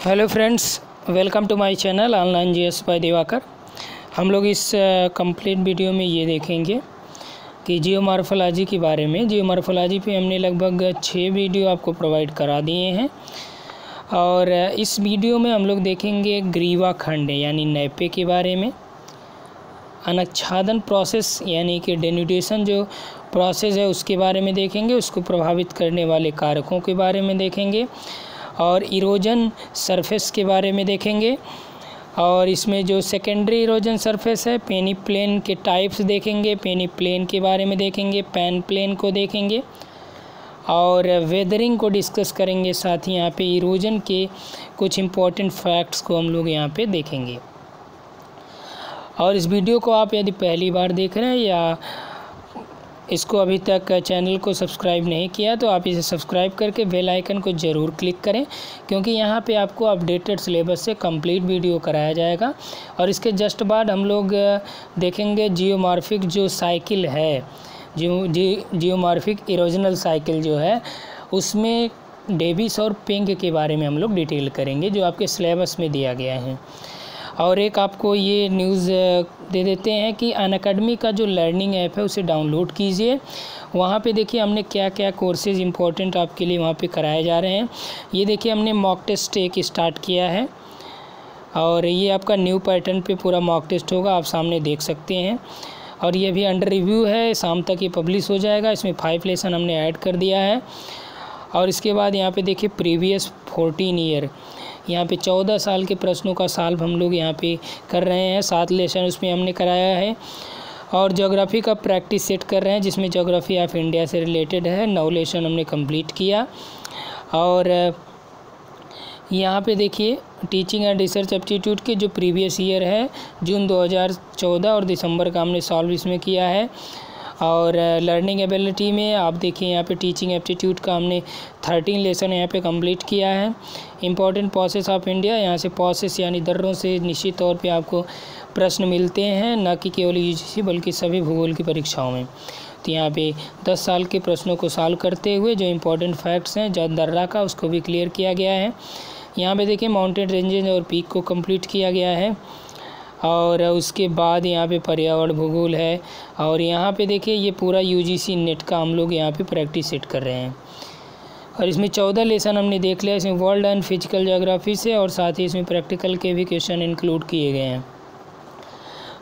Hello friends, welcome to my channel online GS by Diwakar. हम लोग इस कंप्लीट वीडियो में ये देखेंगे कि जियोमॉर्फोलॉजी के बारे में। जियोमॉर्फोलॉजी पे हमने लगभग 6 वीडियो आपको प्रोवाइड करा दिए हैं और इस वीडियो में हम लोग देखेंगे ग्रीवा खंड यानी नैपे के बारे में, अनच्छादन प्रोसेस यानी कि डेनुडेशन जो प्रोसेस है उसके बारे में देखेंगे, उसको प्रभावित करने वाले कारकों के बारे में देखेंगे और इरोजन सरफेस के बारे में देखेंगे। और इसमें जो सेकेंडरी इरोजन सरफेस है, पेनी प्लेन के टाइप्स देखेंगे, पेनी प्लेन के बारे में देखेंगे, पैन प्लेन को देखेंगे और वेदरिंग को डिस्कस करेंगे। साथ ही यहाँ पे इरोजन के कुछ इम्पोर्टेंट फैक्ट्स को हम लोग यहाँ पे देखेंगे। और इस वीडियो को आप यदि पहली बार देख रहे हैं या इसको अभी तक चैनल को सब्सक्राइब नहीं किया तो आप इसे सब्सक्राइब करके बेल आइकन को ज़रूर क्लिक करें, क्योंकि यहाँ पे आपको अपडेटेड सिलेबस से कंप्लीट वीडियो कराया जाएगा। और इसके जस्ट बाद हम लोग देखेंगे जियोमॉर्फिक जो साइकिल है, जियोमॉर्फिक इरोजनल साइकिल जो है, उसमें डेविस और पिंक के बारे में हम लोग डिटेल करेंगे जो आपके सिलेबस में दिया गया है। और एक आपको ये न्यूज़ दे देते हैं कि अनअकैडमी का जो लर्निंग ऐप है उसे डाउनलोड कीजिए। वहाँ पे देखिए हमने क्या क्या कोर्सेज़ इंपॉर्टेंट आपके लिए वहाँ पे कराए जा रहे हैं। ये देखिए हमने मॉक टेस्ट एक स्टार्ट किया है और ये आपका न्यू पैटर्न पे पूरा मॉक टेस्ट होगा, आप सामने देख सकते हैं। और ये भी अंडर रिव्यू है, शाम तक ये पब्लिश हो जाएगा। इसमें 5 लेसन हमने ऐड कर दिया है। और इसके बाद यहाँ पे देखिए प्रीवियस 14 ईयर, यहाँ पे 14 साल के प्रश्नों का सॉल्व हम लोग यहाँ पे कर रहे हैं। 7 लेसन उसमें हमने कराया है। और ज्योग्राफी का प्रैक्टिस सेट कर रहे हैं जिसमें ज्योग्राफी ऑफ इंडिया से रिलेटेड है। 9 लेसन हमने कंप्लीट किया। और यहाँ पे देखिए टीचिंग एंड रिसर्च एप्टीट्यूड के जो प्रीवियस ईयर है जून 2014 और दिसंबर का हमने सॉल्व इसमें किया है। और लर्निंग एबिलिटी में आप देखिए यहाँ पे टीचिंग एप्टीट्यूड का हमने 13 लेसन यहाँ पे कंप्लीट किया है। इंपॉर्टेंट प्रोसेस ऑफ इंडिया, यहाँ से प्रोसेस यानी दर्रों से निश्चित तौर पे आपको प्रश्न मिलते हैं, न कि केवल यूजीसी बल्कि सभी भूगोल की परीक्षाओं में। तो यहाँ पे 10 साल के प्रश्नों को सॉल्व करते हुए जो इम्पोर्टेंट फैक्ट्स हैं जो दर्रा का, उसको भी क्लियर किया गया है। यहाँ पे देखिए माउंटेन रेंजेज और पीक को कंप्लीट किया गया है। और उसके बाद यहाँ पे पर्यावरण भूगोल है। और यहाँ पे देखिए ये पूरा यूजीसी नेट का हम लोग यहाँ पे प्रैक्टिस सेट कर रहे हैं। और इसमें 14 लेसन हमने देख लिया, इसमें वर्ल्ड एंड फिजिकल ज्योग्राफी से, और साथ ही इसमें प्रैक्टिकल के भी क्वेश्चन इंक्लूड किए गए हैं।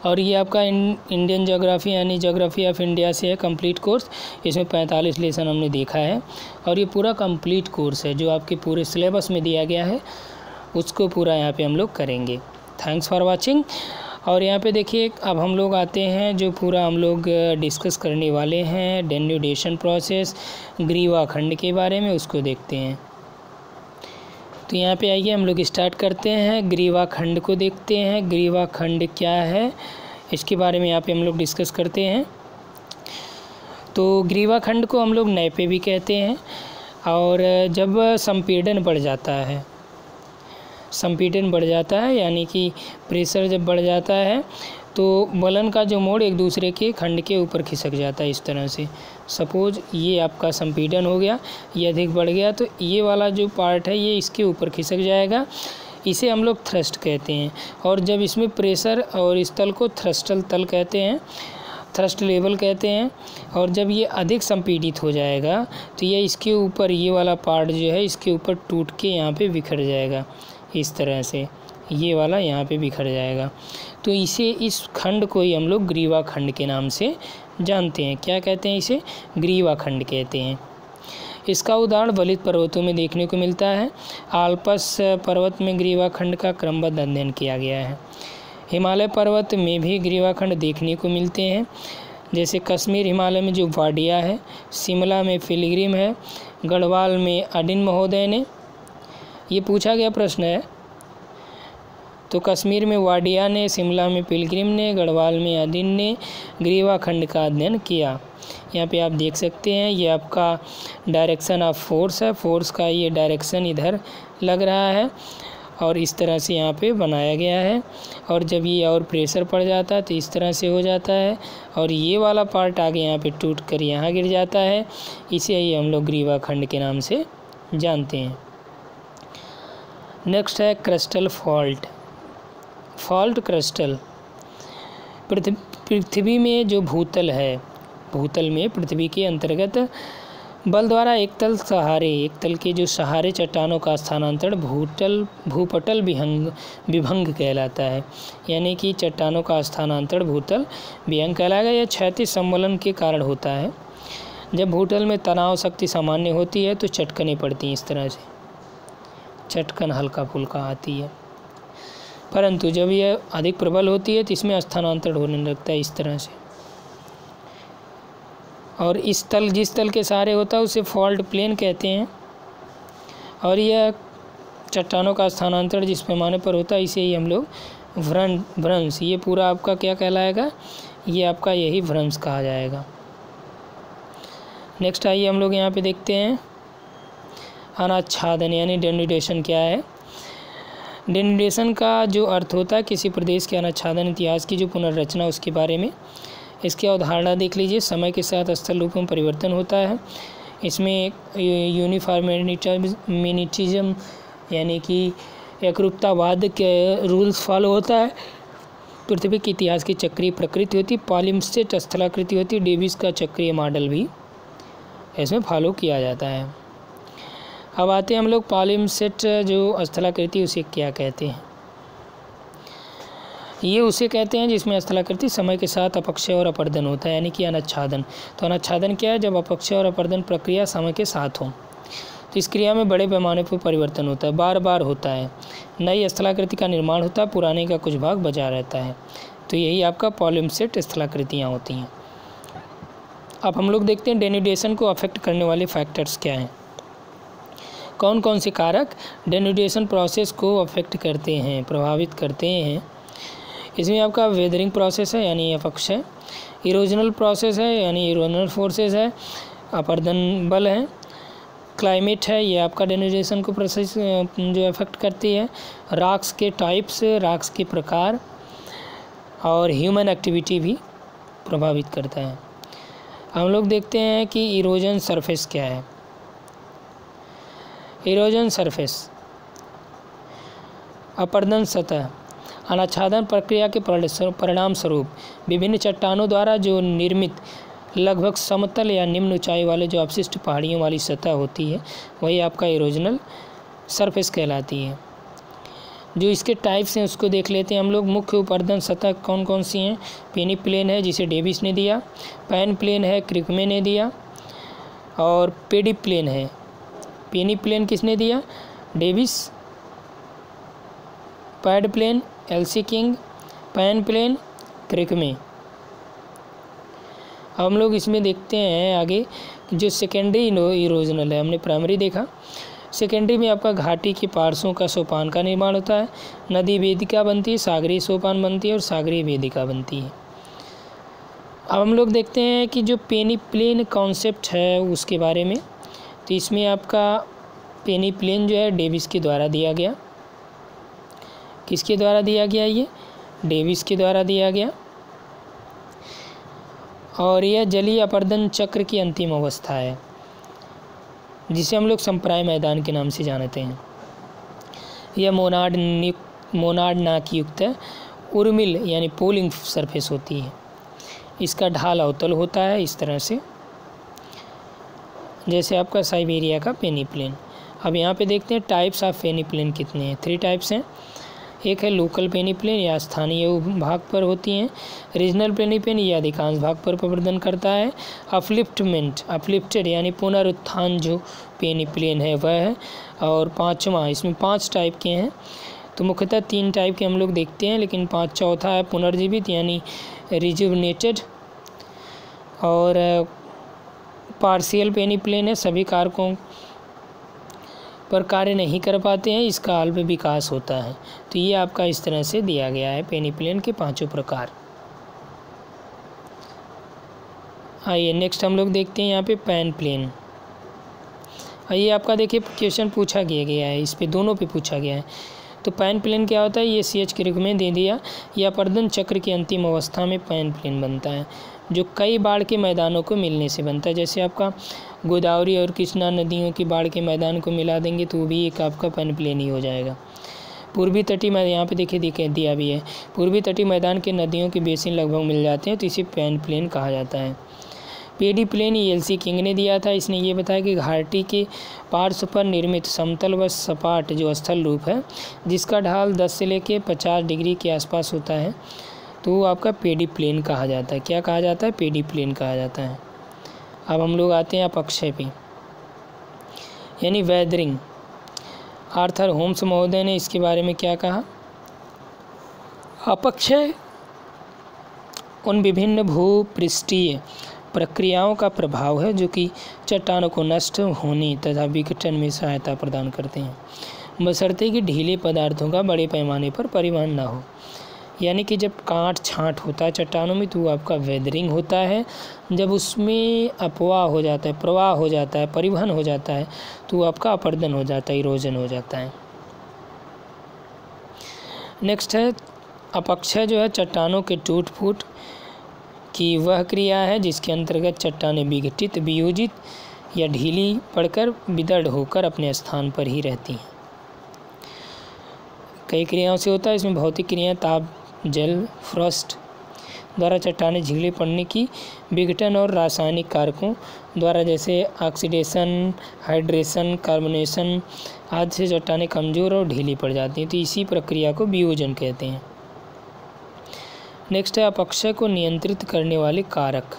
और ये आपका इंडियन ज्योग्राफी यानी ज्योग्राफी ऑफ इंडिया से है कंप्लीट कोर्स। इसमें 45 लेसन हमने देखा है। और ये पूरा कंप्लीट कोर्स है जो आपके पूरे सिलेबस में दिया गया है, उसको पूरा यहाँ पे हम लोग करेंगे। Thanks for watching. और यहाँ पे देखिए अब हम लोग आते हैं जो पूरा हम लोग डिस्कस करने वाले हैं डेनुडेशन प्रोसेस ग्रीवा खंड के बारे में, उसको देखते हैं। तो यहाँ पे आइए हम लोग स्टार्ट करते हैं, ग्रीवा खंड को देखते हैं। ग्रीवा खंड क्या है इसके बारे में यहाँ पे हम लोग डिस्कस करते हैं। तो ग्रीवा खंड को हम लोग नैपे भी कहते हैं। और जब संपीड़न बढ़ जाता है, संपीड़न बढ़ जाता है यानी कि प्रेशर जब बढ़ जाता है तो बलन का जो मोड़ एक दूसरे के खंड के ऊपर खिसक जाता है इस तरह से। सपोज ये आपका संपीड़न हो गया, ये अधिक बढ़ गया तो ये वाला जो पार्ट है ये इसके ऊपर खिसक जाएगा, इसे हम लोग थ्रस्ट कहते हैं। और जब इसमें प्रेशर, और इस तल को थ्रस्टल तल कहते हैं, थ्रस्ट लेवल कहते हैं। और जब ये अधिक संपीड़ित हो जाएगा तो ये इसके ऊपर, ये वाला पार्ट जो है इसके ऊपर टूट के यहाँ पे बिखर जाएगा इस तरह से, ये वाला यहाँ पे बिखर जाएगा। तो इसे, इस खंड को ही हम लोग ग्रीवा खंड के नाम से जानते हैं। क्या कहते हैं इसे? ग्रीवा खंड कहते हैं। इसका उदाहरण बलित पर्वतों में देखने को मिलता है। आल्पस पर्वत में ग्रीवा खंड का क्रमबद्ध अध्ययन किया गया है। हिमालय पर्वत में भी ग्रीवा खंड देखने को मिलते हैं, जैसे कश्मीर हिमालय में जो वाडिया है, शिमला में पिलग्रिम है, गढ़वाल में अडिन महोदय ने, ये पूछा गया प्रश्न है। तो कश्मीर में वाडिया ने, शिमला में पिलग्रिम ने, गढ़वाल में अदिन ने ग्रीवा खंड का अध्ययन किया। यहाँ पे आप देख सकते हैं ये आपका डायरेक्शन ऑफ फोर्स है, फोर्स का ये डायरेक्शन इधर लग रहा है और इस तरह से यहाँ पे बनाया गया है। और जब ये और प्रेशर पड़ जाता है तो इस तरह से हो जाता है और ये वाला पार्ट आगे यहाँ पे टूट कर यहाँ गिर जाता है। इसे ही हम लोग ग्रीवा खंड के नाम से जानते हैं। नेक्स्ट है क्रस्टल फॉल्ट। फॉल्ट क्रिस्टल, पृथ्वी में जो भूतल है, भूतल में पृथ्वी के अंतर्गत बल द्वारा एक तल के जो सहारे चट्टानों का स्थानांतरण भूपटल विभंग कहलाता है। यानी कि चट्टानों का स्थानांतरण भूतल विभंग कहलाएगा। यह क्षैतिज संवलन के कारण होता है। जब भूतल में तनाव शक्ति सामान्य होती है तो चटकनें पड़ती हैं, इस तरह से चटकन हल्का फुल्का आती है। परंतु जब यह अधिक प्रबल होती है तो इसमें स्थानांतरण होने लगता है, इस तरह से। और जिस तल के सहारे होता है उसे फॉल्ट प्लेन कहते हैं। और यह चट्टानों का स्थानांतरण जिस पैमाने पर होता है इसे ही हम लोग भ्रंश, ये पूरा आपका क्या कहलाएगा, ये आपका यही भ्रंश कहा जाएगा। नेक्स्ट आइए हम लोग यहाँ पे देखते हैं अनाच्छादन यानी डेनुडेशन क्या है। डेनुडेशन का जो अर्थ होता है किसी प्रदेश के अनाच्छादन इतिहास की जो पुनर्रचना, उसके बारे में। इसकी अवधारणा देख लीजिए। समय के साथ स्थल रूप में परिवर्तन होता है। इसमें यूनिफॉर्मिटिज्म यानी कि एकरूपतावाद के रूल्स फॉलो होता है। पृथ्वी के इतिहास की चक्रीय प्रकृति होती है। पॉलिम्सेट स्थलाकृति होती है। डेविस का चक्रीय मॉडल भी इसमें फॉलो किया जाता है। अब आते हैं हम लोग पॉलिम्सेट जो स्थलाकृति, उसे क्या कहते हैं। ये उसे कहते हैं जिसमें स्थलाकृति समय के साथ अपक्षय और अपर्दन होता है, यानी कि अनाच्छादन। तो अनाच्छादन क्या है, जब अपक्षय और अपर्दन प्रक्रिया समय के साथ हो तो इस क्रिया में बड़े पैमाने पर परिवर्तन होता है, बार बार होता है। नई स्थलाकृति का निर्माण होता है, पुराने का कुछ भाग बचा रहता है। तो यही आपका पॉलिम्सेट स्थलाकृतियाँ होती हैं। अब हम लोग देखते हैं डेनुडेशन को अफेक्ट करने वाले फैक्टर्स क्या हैं। कौन कौन से कारक डेनुडेशन प्रोसेस को अफेक्ट करते हैं, प्रभावित करते हैं। इसमें आपका वेदरिंग प्रोसेस है यानी अपक्षय, इरोजनल प्रोसेस है यानी इरोजनल फोर्सेस है, अपर्दन बल है, क्लाइमेट है, ये आपका डेनुडेशन को प्रोसेस जो अफेक्ट करती है, रॉक्स के टाइप्स, रॉक्स के प्रकार, और ह्यूमन एक्टिविटी भी प्रभावित करता है। हम लोग देखते हैं कि इरोजन सरफेस क्या है। इरोजन सरफेस, अपर्दन सतह, अनाच्छादन प्रक्रिया के परिणाम स्वरूप विभिन्न चट्टानों द्वारा जो निर्मित लगभग समतल या निम्न ऊंचाई वाले जो अपशिष्ट पहाड़ियों वाली सतह होती है, वही आपका इरोजनल सरफेस कहलाती है। जो इसके टाइप्स हैं उसको देख लेते हैं हम लोग। मुख्य उपर्दन सतह कौन कौन सी हैं। पेनी प्लेन है जिसे डेविस ने दिया, पैन प्लेन है क्रिकमे ने दिया, और पेडी प्लेन है। पेनी प्लेन किसने दिया, Davis, pad plane LC king, pan plane क्रिकमे। हम लोग इसमें देखते हैं आगे जो सेकेंडरी इरोजनल है, हमने प्राइमरी देखा। सेकेंडरी में आपका घाटी के पार्श्वों का सोपान का निर्माण होता है, नदी वेदिका बनती है, सागरीय सोपान बनती है और सागरीय वेदिका बनती है। अब हम लोग देखते हैं कि जो पेनी प्लेन कॉन्सेप्ट है उसके बारे में। तो इसमें आपका पेनी प्लेन जो है डेविस के द्वारा दिया गया। किसके द्वारा दिया गया, ये डेविस के द्वारा दिया गया। और यह जलीय अपर्दन चक्र की अंतिम अवस्था है जिसे हम लोग संप्राय मैदान के नाम से जानते हैं। यह मोनाड नाक युक्त उर्मिल यानी पोलिंग सरफेस होती है। इसका ढाल अवतल होता है इस तरह से, जैसे आपका साइबेरिया का पेनी प्लेन। अब यहाँ पे देखते हैं टाइप्स ऑफ पेनी प्लेन कितने हैं। 3 टाइप्स हैं। एक है लोकल पेनी प्लेन, या स्थानीय भाग पर होती हैं। रीजनल पेनी प्लेन, ये अधिकांश भाग पर प्रवर्धन करता है। अपलिफ्टेड यानी पुनरुत्थान जो पेनी प्लेन है वह है। और 5वां, इसमें 5 टाइप के हैं। तो मुख्यतः 3 टाइप के हम लोग देखते हैं, लेकिन चौथा है पुनर्जीवित यानी रिजुवनेटेड। और पार्शियल पेनी प्लेन है, सभी कारकों पर कार्य नहीं कर पाते हैं, इसका अल्प विकास होता है। तो ये आपका इस तरह से दिया गया है पेनी प्लेन के 5 प्रकार। आइए नेक्स्ट हम लोग देखते हैं यहाँ पे पैन प्लेन। आइए आपका देखिए क्वेश्चन पूछा गया है, इस पे दोनों पे पूछा गया है। तो पैन प्लेन क्या होता है, ये CH के रूप में दे दिया। यह अपर्दन चक्र की अंतिम अवस्था में पैन प्लेन बनता है। जो कई बाढ़ के मैदानों को मिलने से बनता है। जैसे आपका गोदावरी और कृष्णा नदियों की बाढ़ के मैदान को मिला देंगे तो वो भी एक आपका पेनप्लेन ही हो जाएगा। पूर्वी तटीय मैदान, यहाँ पे देखिए दिया भी है, पूर्वी तटीय मैदान के नदियों के बेसिन लगभग मिल जाते हैं तो इसे पेनप्लेन कहा जाता है। पेडी प्लेन एल.सी. किंग ने दिया था। इसने ये बताया कि घाटी के पार्श्व पर निर्मित समतल व सपाट जो स्थल रूप है जिसका ढाल 10 से लेकर 50 डिग्री के आसपास होता है तो वो आपका पेडी प्लेन कहा जाता है। क्या कहा जाता है? पेडी प्लेन कहा जाता है। अब हम लोग आते हैं अपक्षय पे, यानी वेदरिंग। आर्थर होम्स महोदय ने इसके बारे में क्या कहा? अपक्षय उन विभिन्न भूपृष्ठीय प्रक्रियाओं का प्रभाव है जो कि चट्टानों को नष्ट होने तथा विघटन में सहायता प्रदान करते हैं बशर्ते कि ढीले पदार्थों का बड़े पैमाने पर परिवहन ना हो। यानी कि जब काट छाँट होता है चट्टानों में तो वो आपका वेदरिंग होता है। जब उसमें अपवाह हो जाता है, प्रवाह हो जाता है, परिवहन हो जाता है तो वो आपका अपर्दन हो जाता है, इरोजन हो जाता है। नेक्स्ट है अपक्षय जो है चट्टानों के टूट फूट की वह क्रिया है जिसके अंतर्गत चट्टानें विघटित, वियोजित या ढीली पड़कर विदृढ़ होकर अपने स्थान पर ही रहती हैं। कई क्रियाओं से होता है, इसमें भौतिक क्रियाएं ताप, जल, फ्रॉस्ट द्वारा चट्टानें झीले पड़ने की, विघटन और रासायनिक कारकों द्वारा जैसे ऑक्सीडेशन, हाइड्रेशन, कार्बोनेशन आदि से चट्टानें कमज़ोर और ढीली पड़ जाती हैं तो इसी प्रक्रिया को वियोजन कहते हैं। नेक्स्ट है अपक्षय को नियंत्रित करने वाले कारक।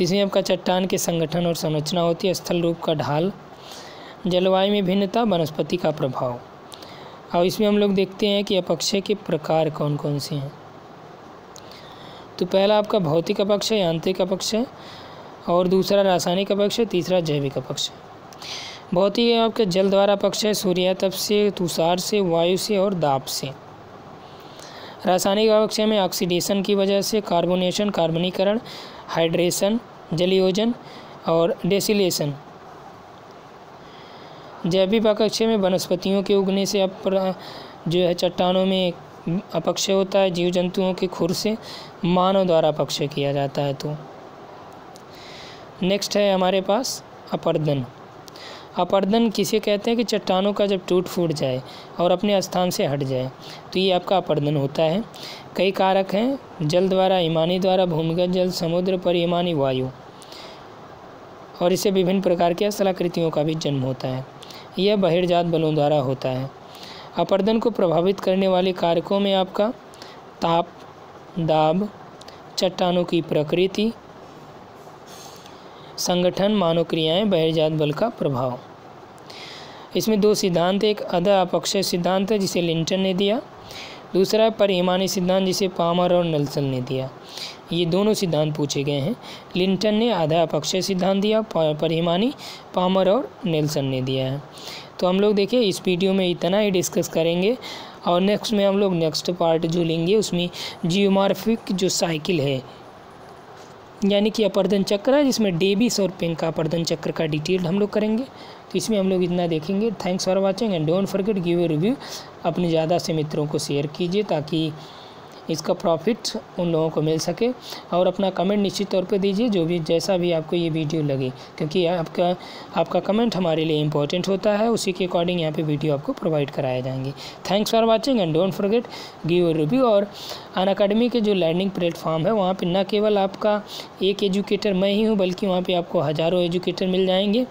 इसमें आपका चट्टान के संगठन और संरचना होती है, स्थल रूप का ढाल, जलवायु में भिन्नता, वनस्पति का प्रभाव। और इसमें हम लोग देखते हैं कि अपक्षय के प्रकार कौन कौन से हैं। तो पहला आपका भौतिक अपक्षय, यांत्रिक अपक्षय, और दूसरा रासायनिक अपक्षय, तीसरा जैविक अपक्षय। भौतिक आपका जल द्वारा अपक्षय सूर्यातप से, तुषार से, वायु से और दाब से। रासायनिक अपक्षय में ऑक्सीडेशन की वजह से कार्बोनेशन, कार्बनीकरण, हाइड्रेशन, जलयोजन और डेसिलेशन। जैविक अपक्षय में वनस्पतियों के उगने से जो है चट्टानों में अपक्षय होता है, जीव जंतुओं के खुर से मानव द्वारा अपक्षय किया जाता है। तो नेक्स्ट है हमारे पास अपर्दन। अपर्दन किसे कहते हैं कि चट्टानों का जब टूट फूट जाए और अपने स्थान से हट जाए तो ये आपका अपर्दन होता है। कई कारक हैं, जल द्वारा, हिमानी द्वारा, भूमिगत जल, समुद्र पर, हिमानी वायु, और इससे विभिन्न प्रकार की स्थलाकृतियों का भी जन्म होता है। यह बहिर्जात बलों द्वारा होता है। अपर्दन को प्रभावित करने वाले कारकों में आपका ताप, दाब, चट्टानों की प्रकृति, संगठन, मानव क्रियाएं, बहिर्जात बल का प्रभाव। इसमें दो सिद्धांत, एक अध अपक्षय सिद्धांत है जिसे लिंटन ने दिया, दूसरा परिहिमानी सिद्धांत जिसे पामर और नेल्सन ने दिया। ये दोनों सिद्धांत पूछे गए हैं। लिंटन ने आधा अपक्षय सिद्धांत दिया, परिहिमानी पामर और नेल्सन ने दिया है। तो हम लोग देखिए इस वीडियो में इतना ही डिस्कस करेंगे और नेक्स्ट में हम लोग नेक्स्ट पार्ट जो लेंगे उसमें जियोमॉर्फिक जो साइकिल है यानी कि अपर्दन चक्र है जिसमें डेविस और पेंग का अपर्दन चक्र का डिटेल हम लोग करेंगे। तो इसमें हम लोग इतना देखेंगे। Thanks for watching and don't forget give a review. अपने ज़्यादा से मित्रों को शेयर कीजिए ताकि इसका प्रॉफिट उन लोगों को मिल सके, और अपना कमेंट निश्चित तौर पे दीजिए जो भी जैसा भी आपको ये वीडियो लगे, क्योंकि आपका कमेंट हमारे लिए इम्पोर्टेंट होता है। उसी के अकॉर्डिंग यहाँ पे वीडियो आपको प्रोवाइड कराए जाएंगे। Thanks for watching and don't forget give a review. और अनअकैडमी के जो लर्निंग प्लेटफॉर्म है वहाँ पे न केवल आपका एक एजुकेटर मैं ही हूँ बल्कि वहाँ पे आपको हज़ारों एजुकेटर मिल जाएंगे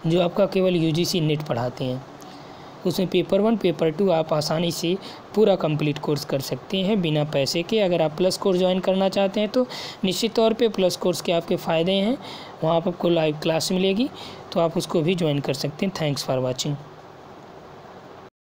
जो आपका केवल UGC नेट पढ़ाते हैं। उसमें पेपर 1 पेपर 2 आप आसानी से पूरा कंप्लीट कोर्स कर सकते हैं बिना पैसे के। अगर आप प्लस कोर्स ज्वाइन करना चाहते हैं तो निश्चित तौर पे प्लस कोर्स के आपके फ़ायदे हैं, वहाँ पर आपको लाइव क्लास मिलेगी तो आप उसको भी ज्वाइन कर सकते हैं। Thanks for watching.